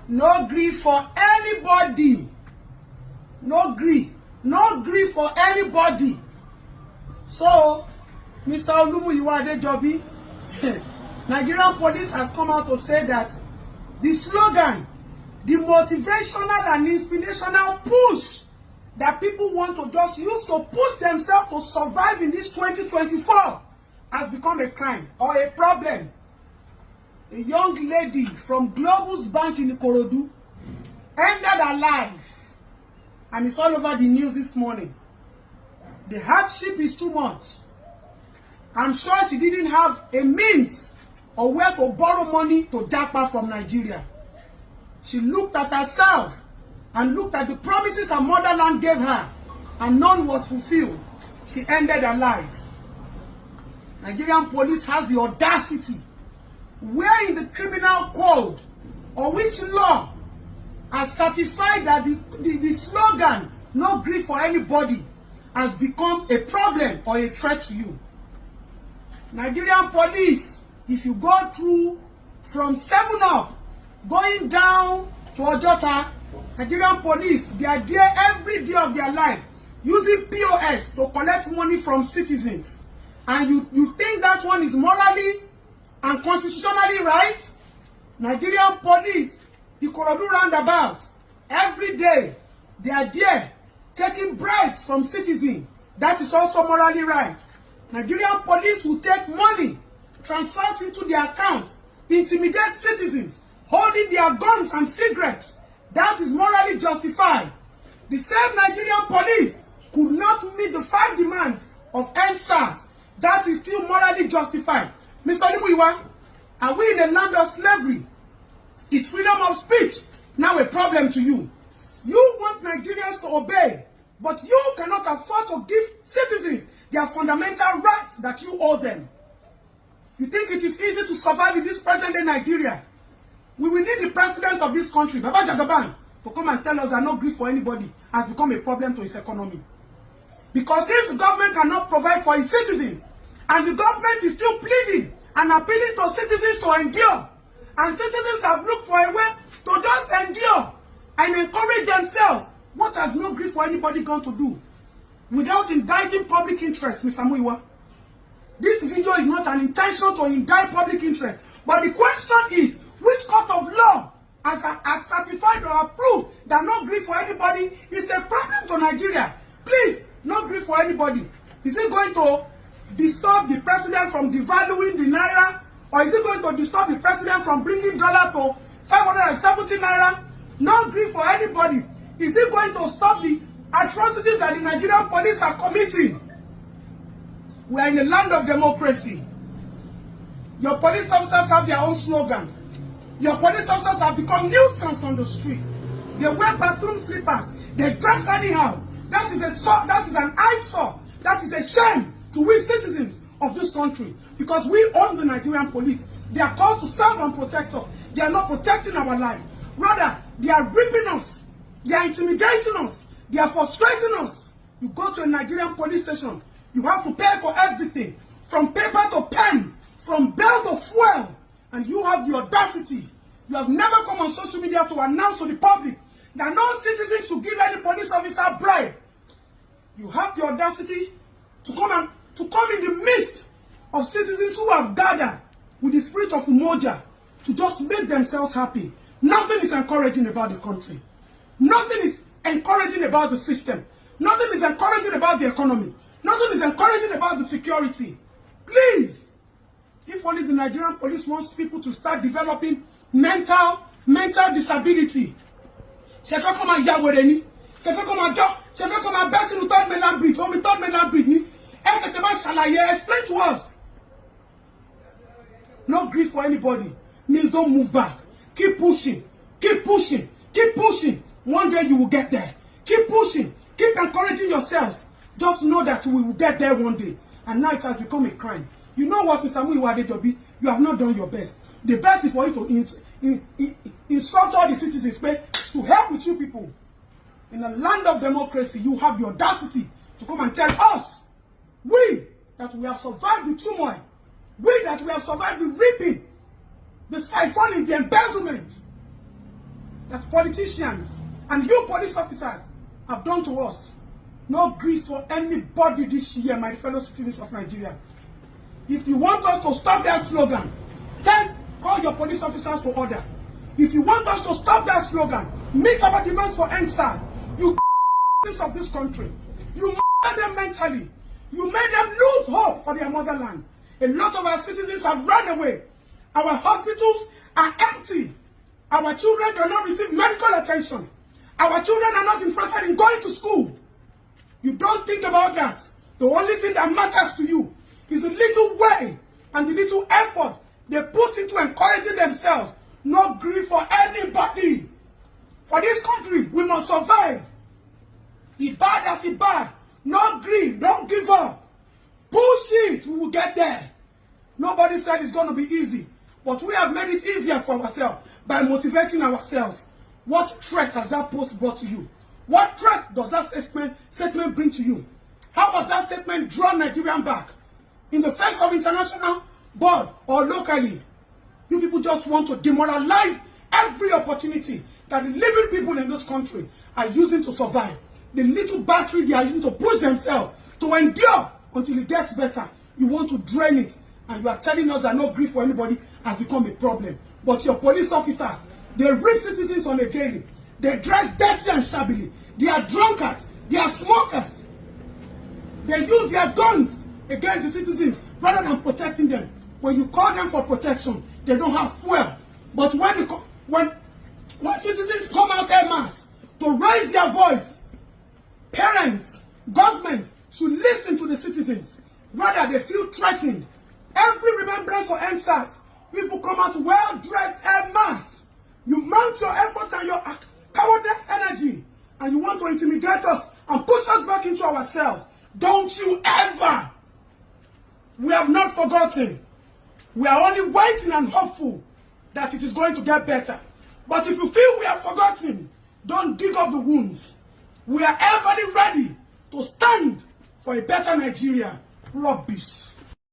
No gree for anybody. No gree. No gree for anybody. So, Mr. Olumuyiwa Adejobi, Nigerian police has come out to say that the slogan, the motivational and inspirational push that people want to just use to push themselves to survive in this 2024 has become a crime or a problem. A young lady from Globus Bank in Ikorodu ended her life, and it's all over the news this morning. The hardship is too much. I'm sure she didn't have a means or where to borrow money to jackpot from Nigeria. She looked at herself and looked at the promises her motherland gave her, and none was fulfilled. She ended her life. Nigerian police has the audacity, where in the criminal code or which law has certified that the slogan, no grief for anybody, has become a problem or a threat to you. Nigerian police, if you go through from 7 Up, going down to Ojota, Nigerian police, they are there every day of their life using POS to collect money from citizens. And you think that one is morally and constitutionally right? Nigerian police, Ikorodu roundabout, every day they are there taking bribes from citizens. That is also morally right. Nigerian police will take money, transfers into their accounts, intimidate citizens, holding their guns and cigarettes. That is morally justified. The same Nigerian police could not meet the 5 demands of NSAS. That is still morally justified. Mr. Olumuyiwa, are we in a land of slavery? Is freedom of speech now a problem to you? You want Nigerians to obey, but you cannot afford to give citizens their fundamental rights that you owe them. You think it is easy to survive in this present-day Nigeria? We will need the president of this country, Baba Jagaban, to come and tell us that no grief for anybody has become a problem to his economy. Because if the government cannot provide for its citizens, and the government is still pleading and appealing to citizens to endure, and citizens have looked for a way to just endure and encourage themselves, what has no grief for anybody going to do? Without indicting public interest, Mr. Muiwa. This video is not an intention to indict public interest, but the question is, which court of law has certified or approved that no grief for anybody is a problem to Nigeria? Please, no grief for anybody. Is it going to disturb the president from devaluing the naira? Or is it going to disturb the president from bringing dollar to 570 naira? No grief for anybody. Is it going to stop the atrocities that the Nigerian police are committing? We are in a land of democracy. Your police officers have their own slogan. Your police officers have become nuisance on the street. They wear bathroom slippers. They dress anyhow. That is an eyesore. That is a shame to we citizens of this country. Because we own the Nigerian police. They are called to serve and protect us. They are not protecting our lives. Rather, they are ripping us. They are intimidating us. They are frustrating us. You go to a Nigerian police station, you have to pay for everything. From paper to pen, from bell to fuel. And you have the audacity. You have never come on social media to announce to the public that no citizen should give any police officer a bribe. You have the audacity to come in the midst of citizens who have gathered with the spirit of umoja to just make themselves happy. Nothing is encouraging about the country. Nothing is encouraging about the system. Nothing is encouraging about the economy. Nothing is encouraging about the security. Please, if only the Nigerian police wants people to start developing mental disability. Shefe come and yawere ni. Shefe come and jo. Shefe come and best in the third mainland bridge. Or the third mainland bridge ni. Explain to us. No grief for anybody. Means don't move back. Keep pushing. Keep pushing. Keep pushing. One day you will get there. Keep pushing. Keep encouraging yourselves. Just know that we will get there one day. And now it has become a crime. You know what, Mr. Muiwa Adejobi? You have not done your best. The best is for you to instruct all the citizens to help with you people. In a land of democracy, you have the audacity to come and tell us, we, that we have survived the turmoil, we that we have survived the reaping, the siphoning, the embezzlement, that politicians and you police officers have done to us. No grief for anybody this year, my fellow citizens of Nigeria. If you want us to stop that slogan, then call your police officers to order. If you want us to stop that slogan, meet our demands for answers. You of this country, you murder them mentally. You made them lose hope for their motherland. A lot of our citizens have run away. Our hospitals are empty. Our children cannot receive medical attention. Our children are not interested in going to school. You don't think about that. The only thing that matters to you is the little way and the little effort they put into encouraging themselves. No grief for anybody. For this country, we must survive. Be bad as it bad. No grief, don't give up. Bullshit, we will get there. Nobody said it's going to be easy. But we have made it easier for ourselves by motivating ourselves. What threat has that post brought to you? What threat does that statement bring to you? How does that statement draw Nigerian back? In the face of international board or locally? You people just want to demoralize every opportunity that the living people in this country are using to survive. The little battery they are using to push themselves, to endure until it gets better. You want to drain it. And you are telling us that no grief for anybody has become a problem. But your police officers, they rape citizens on a daily. They dress dirty and shabbily. They are drunkards. They are smokers. They use their guns against the citizens rather than protecting them. When you call them for protection, they don't have fuel. But when citizens come out en masse to raise their voice, parents, government should listen to the citizens. Rather, they feel threatened. Every remembrance for NSAS, people come out well-dressed en masse. You mount your effort and your cowardness energy, and you want to intimidate us and push us back into ourselves. Don't you ever! We have not forgotten. We are only waiting and hopeful that it is going to get better. But if you feel we have forgotten, don't dig up the wounds. We are ever ready to stand for a better Nigeria. Rubbish.